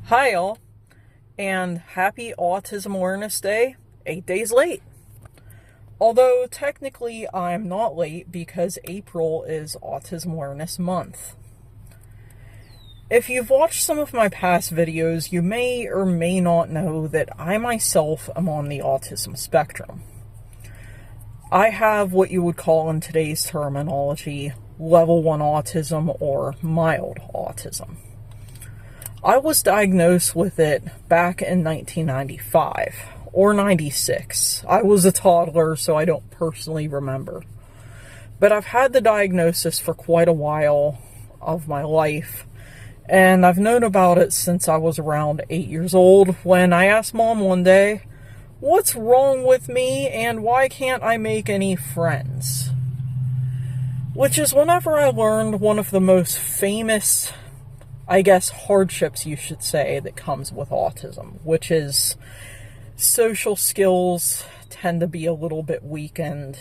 Hi all, and happy Autism Awareness Day, 8 days late. Although technically I'm not late because April is Autism Awareness Month. If you've watched some of my past videos, you may or may not know that I myself am on the autism spectrum. I have what you would call in today's terminology level 1 autism or mild autism. I was diagnosed with it back in 1995 or 96. I was a toddler, so I don't personally remember. But I've had the diagnosis for quite a while of my life, and I've known about it since I was around 8 years old when I asked Mom one day, "What's wrong with me and why can't I make any friends?" Which is whenever I learned one of the most famous, I guess, hardships, you should say, that comes with autism, which is social skills tend to be a little bit weakened.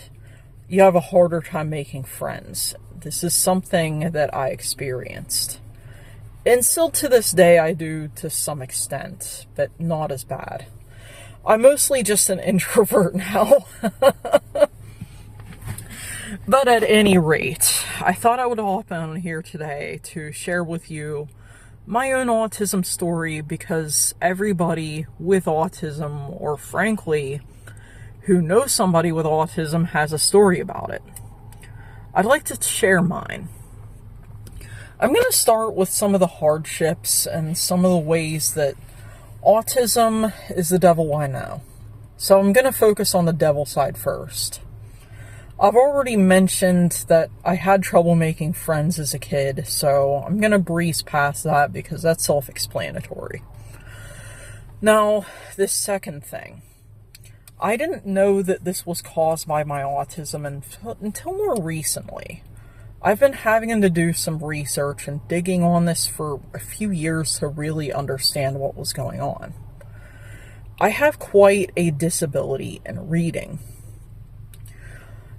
You have a harder time making friends. This is something that I experienced. And still to this day I do to some extent, but not as bad. I'm mostly just an introvert now. But at any rate, I thought I would hop on here today to share with you my own autism story, because everybody with autism, or frankly, who knows somebody with autism, has a story about it. I'd like to share mine. I'm going to start with some of the hardships and some of the ways that autism is the devil I know. So I'm going to focus on the devil side first. I've already mentioned that I had trouble making friends as a kid, so I'm going to breeze past that because that's self-explanatory. Now, this second thing. I didn't know that this was caused by my autism until more recently. I've been having to do some research and digging on this for a few years to really understand what was going on. I have quite a disability in reading.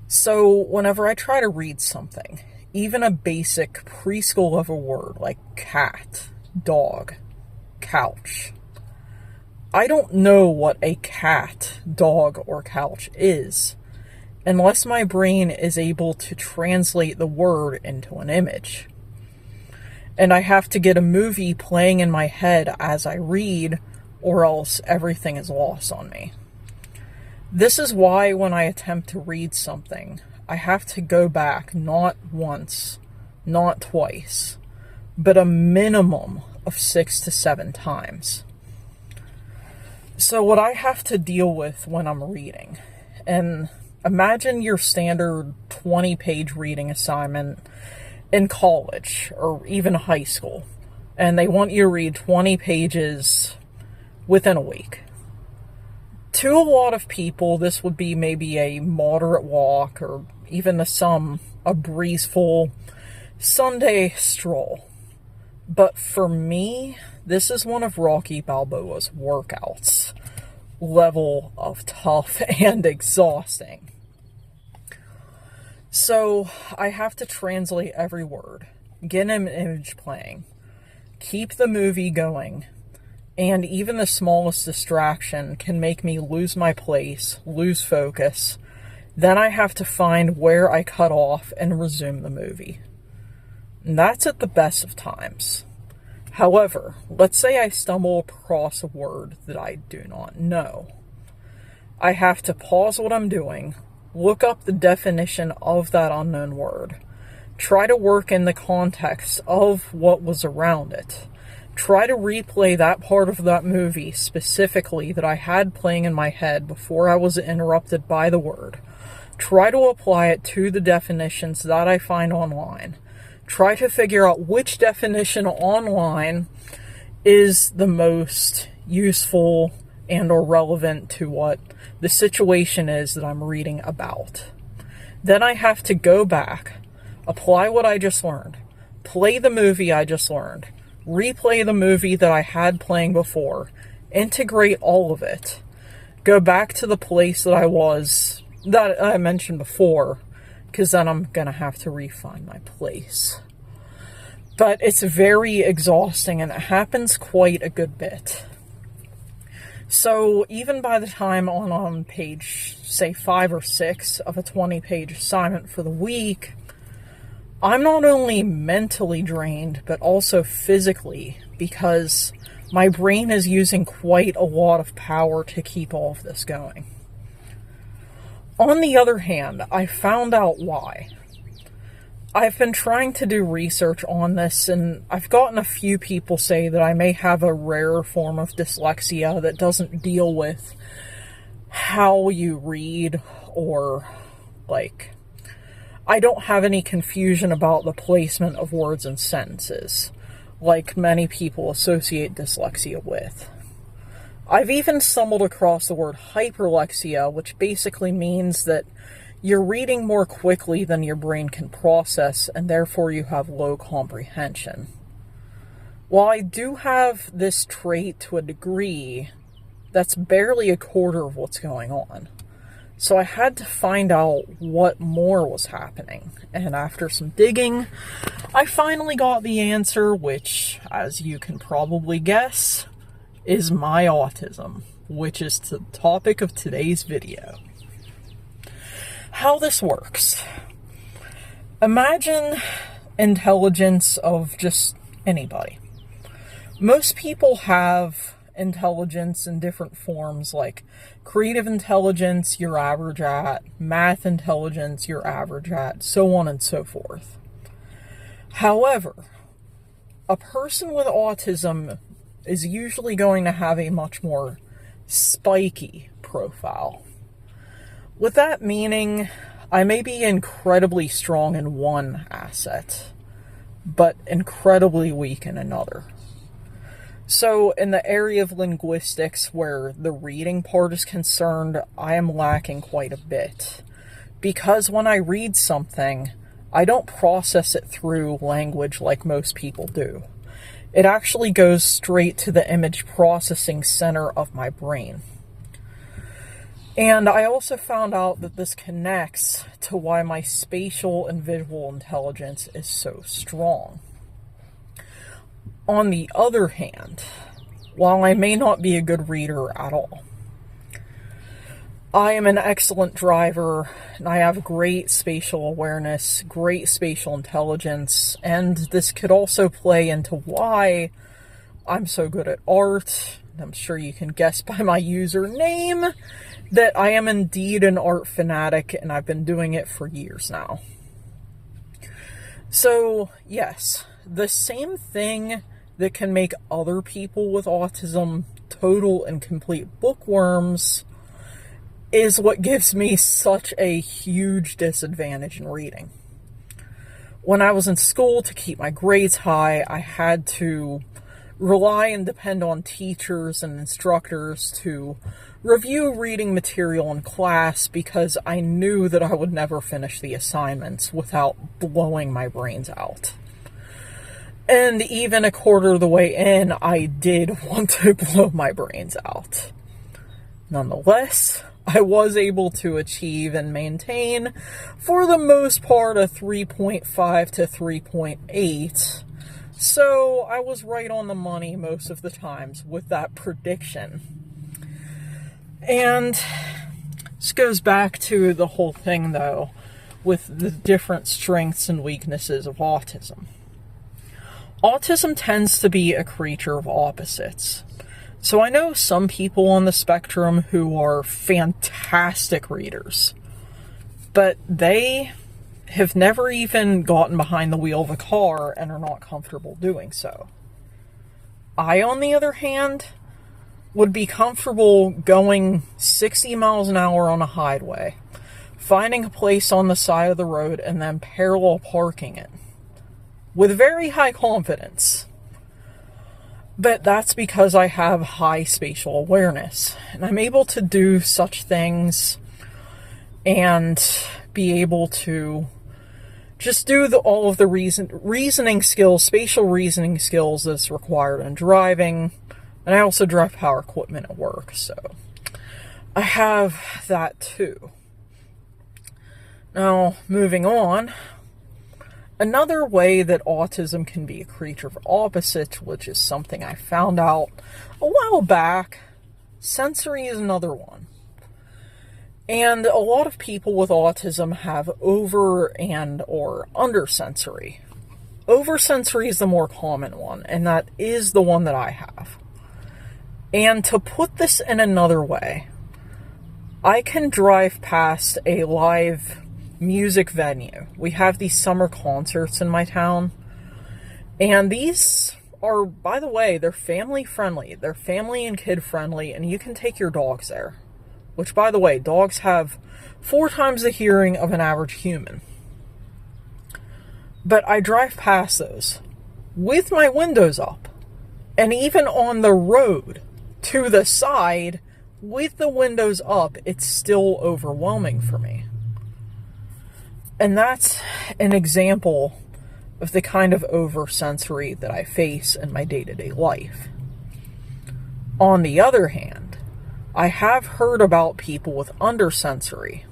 So whenever I try to read something, even a basic preschool level word like cat, dog, couch, I don't know what a cat, dog, or couch is unless my brain is able to translate the word into an image. And I have to get a movie playing in my head as I read, or else everything is lost on me. This is why when I attempt to read something, I have to go back not once, not twice, but a minimum of 6 to 7 times. So what I have to deal with when I'm reading, and imagine your standard 20-page reading assignment in college or even high school, and they want you to read 20 pages within a week. To a lot of people, this would be maybe a moderate walk, or even to some, a breezeful Sunday stroll. But for me, this is one of Rocky Balboa's workouts. Level of tough and exhausting. So, I have to translate every word, get an image playing, keep the movie going, and even the smallest distraction can make me lose my place, lose focus. Then I have to find where I cut off and resume the movie. And that's at the best of times. However, let's say I stumble across a word that I do not know. I have to pause what I'm doing, look up the definition of that unknown word, try to work in the context of what was around it. Try to replay that part of that movie specifically that I had playing in my head before I was interrupted by the word. Try to apply it to the definitions that I find online. Try to figure out which definition online is the most useful and or relevant to what the situation is that I'm reading about. Then I have to go back, apply what I just learned, play the movie I just learned, replay the movie that I had playing before, integrate all of it, go back to the place that I mentioned before, because then I'm going to have to refine my place. But it's very exhausting, and it happens quite a good bit. So even by the time I'm on page, say, 5 or 6 of a 20-page assignment for the week, I'm not only mentally drained, but also physically, because my brain is using quite a lot of power to keep all of this going. On the other hand, I found out why. I've been trying to do research on this, and I've gotten a few people say that I may have a rare form of dyslexia that doesn't deal with how you read, or, like, I don't have any confusion about the placement of words and sentences, like many people associate dyslexia with. I've even stumbled across the word hyperlexia, which basically means that you're reading more quickly than your brain can process, and therefore you have low comprehension. While I do have this trait to a degree, that's barely a quarter of what's going on. So I had to find out what more was happening, and after some digging, I finally got the answer, which, as you can probably guess, is my autism, which is the topic of today's video. How this works. Imagine intelligence of just anybody. Most people have intelligence in different forms, like creative intelligence, you're average at, math intelligence, you're average at, so on and so forth. However, a person with autism is usually going to have a much more spiky profile. With that meaning, I may be incredibly strong in one asset, but incredibly weak in another. So in the area of linguistics, where the reading part is concerned, I am lacking quite a bit. Because when I read something, I don't process it through language like most people do. It actually goes straight to the image processing center of my brain. And I also found out that this connects to why my spatial and visual intelligence is so strong. On the other hand, while I may not be a good reader at all, I am an excellent driver, and I have great spatial awareness, great spatial intelligence, and this could also play into why I'm so good at art. I'm sure you can guess by my username that I am indeed an art fanatic, and I've been doing it for years now. So, yes, the same thing that can make other people with autism total and complete bookworms is what gives me such a huge disadvantage in reading. When I was in school, to keep my grades high, I had to rely and depend on teachers and instructors to review reading material in class, because I knew that I would never finish the assignments without blowing my brains out. And even a quarter of the way in, I did want to blow my brains out. Nonetheless, I was able to achieve and maintain, for the most part, a 3.5 to 3.8. So I was right on the money most of the times with that prediction. And this goes back to the whole thing, though, with the different strengths and weaknesses of autism. Autism tends to be a creature of opposites. So I know some people on the spectrum who are fantastic readers, but they have never even gotten behind the wheel of a car and are not comfortable doing so. I, on the other hand, would be comfortable going 60 miles an hour on a highway, finding a place on the side of the road, and then parallel parking it with very high confidence. But that's because I have high spatial awareness, and I'm able to do such things and be able to just do all of the reasoning skills, spatial reasoning skills that's required in driving. And I also drive power equipment at work, so I have that too. Now, moving on, Another way that autism can be a creature of opposites, which is something I found out a while back, sensory is another one. And a lot of people with autism have over and or undersensory. Oversensory is the more common one, and that is the one that I have. And to put this in another way, I can drive past a live music venue. We have these summer concerts in my town, and these are, by the way, they're family friendly. They're family and kid friendly, and you can take your dogs there. Which, by the way, dogs have 4 times the hearing of an average human. But I drive past those with my windows up, and even on the road to the side with the windows up, it's still overwhelming for me. And that's an example of the kind of oversensory that I face in my day-to-day life. On the other hand, I have heard about people with undersensory.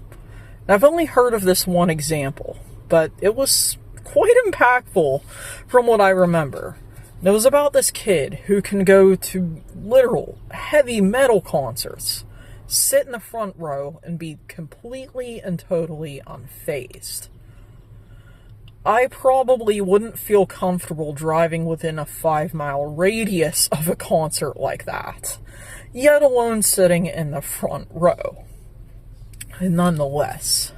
Now, I've only heard of this one example, but it was quite impactful from what I remember. And it was about this kid who can go to literal heavy metal concerts, sit in the front row, and be completely and totally unfazed. I probably wouldn't feel comfortable driving within a 5-mile radius of a concert like that, yet alone sitting in the front row. And nonetheless,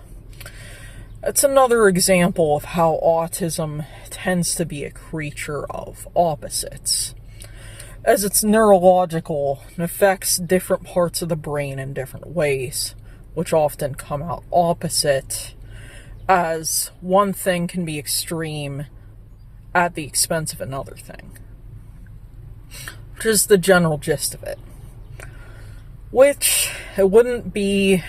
that's another example of how autism tends to be a creature of opposites, as it's neurological and affects different parts of the brain in different ways, which often come out opposite, as one thing can be extreme at the expense of another thing, which is the general gist of it. Which, it wouldn't be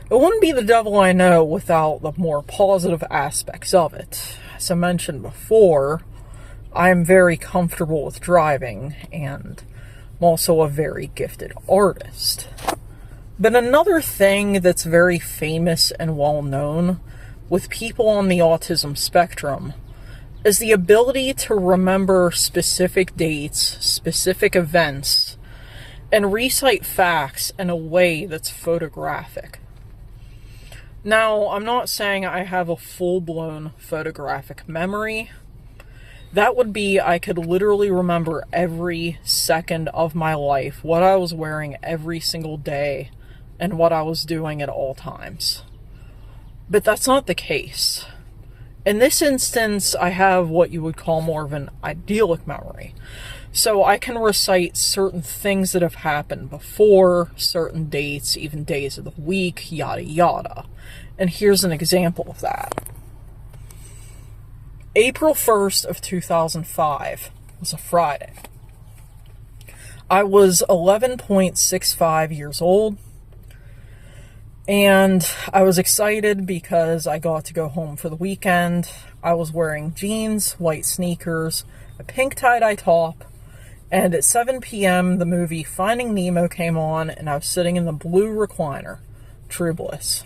the devil I know without the more positive aspects of it. As I mentioned before, I'm very comfortable with driving, and I'm also a very gifted artist. But another thing that's very famous and well known with people on the autism spectrum is the ability to remember specific dates, specific events, and recite facts in a way that's photographic. Now, I'm not saying I have a full-blown photographic memory. That would be, I could literally remember every second of my life, what I was wearing every single day, and what I was doing at all times. But that's not the case. In this instance, I have what you would call more of an idyllic memory. So I can recite certain things that have happened before, certain dates, even days of the week, yada yada. And here's an example of that. April 1st of 2005 was a Friday. I was 11.65 years old, and I was excited because I got to go home for the weekend. I was wearing jeans, white sneakers, a pink tie-dye top, and at 7 p.m. the movie Finding Nemo came on, and I was sitting in the blue recliner. True bliss.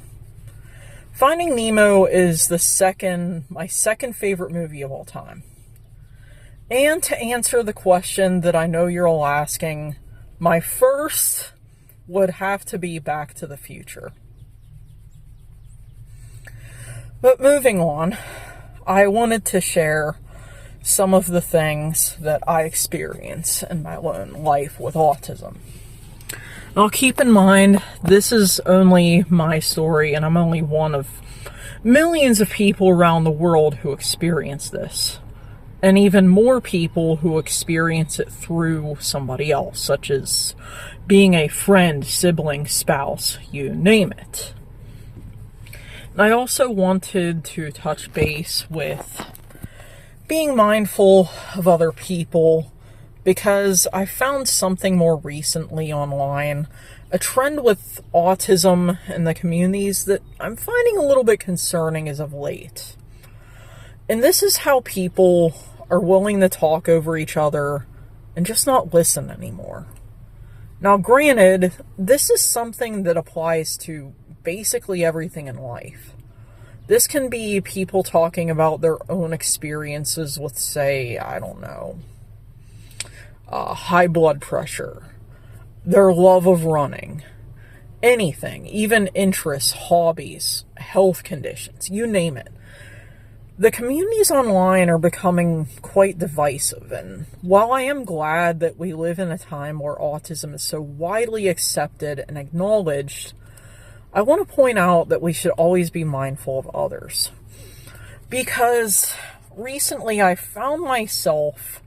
Finding Nemo is my second favorite movie of all time. And to answer the question that I know you're all asking, my first would have to be Back to the Future. But moving on, I wanted to share some of the things that I experience in my own life with autism. Now, keep in mind, this is only my story, and I'm only one of millions of people around the world who experience this. And even more people who experience it through somebody else, such as being a friend, sibling, spouse, you name it. And I also wanted to touch base with being mindful of other people, because I found something more recently online, a trend with autism in the communities that I'm finding a little bit concerning as of late. And this is how people are willing to talk over each other and just not listen anymore. Now, granted, this is something that applies to basically everything in life. This can be people talking about their own experiences with, say, I don't know, high blood pressure, their love of running, anything, even interests, hobbies, health conditions, you name it. The communities online are becoming quite divisive, and while I am glad that we live in a time where autism is so widely accepted and acknowledged, I want to point out that we should always be mindful of others. Because recently I found myself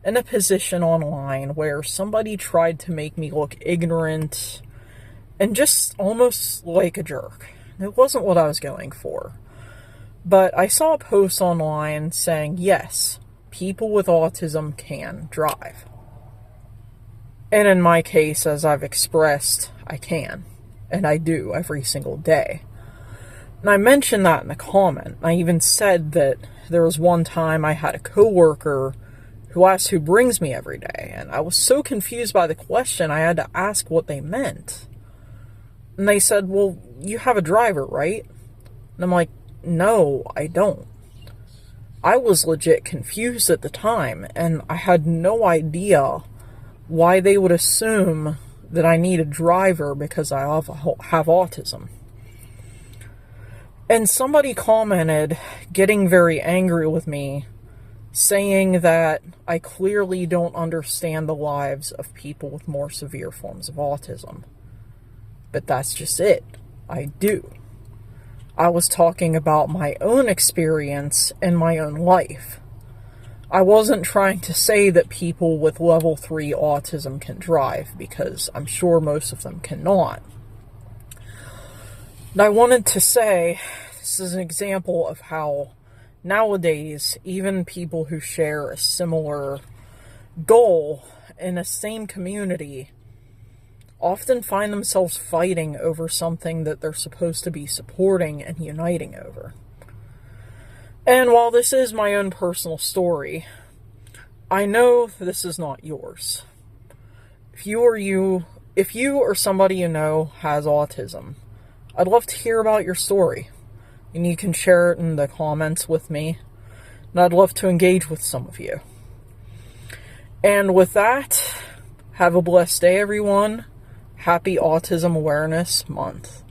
in a position online where somebody tried to make me look ignorant and just almost like a jerk. It wasn't what I was going for. But I saw a post online saying, yes, people with autism can drive. And in my case, as I've expressed, I can. And I do every single day. And I mentioned that in a comment. I even said that there was one time I had a coworker who asked who brings me every day. And I was so confused by the question, I had to ask what they meant. And they said, well, you have a driver, right? And I'm like, no, I don't. I was legit confused at the time, and I had no idea why they would assume that I need a driver because I have autism. And somebody commented, getting very angry with me, saying that I clearly don't understand the lives of people with more severe forms of autism. But that's just it. I do. I was talking about my own experience and my own life. I wasn't trying to say that people with level 3 autism can drive, because I'm sure most of them cannot. And I wanted to say, this is an example of how nowadays, even people who share a similar goal in the same community often find themselves fighting over something that they're supposed to be supporting and uniting over. And while this is my own personal story, I know this is not yours. If you or somebody you know has autism, I'd love to hear about your story. And you can share it in the comments with me. And I'd love to engage with some of you. And with that, have a blessed day, everyone. Happy Autism Awareness Month.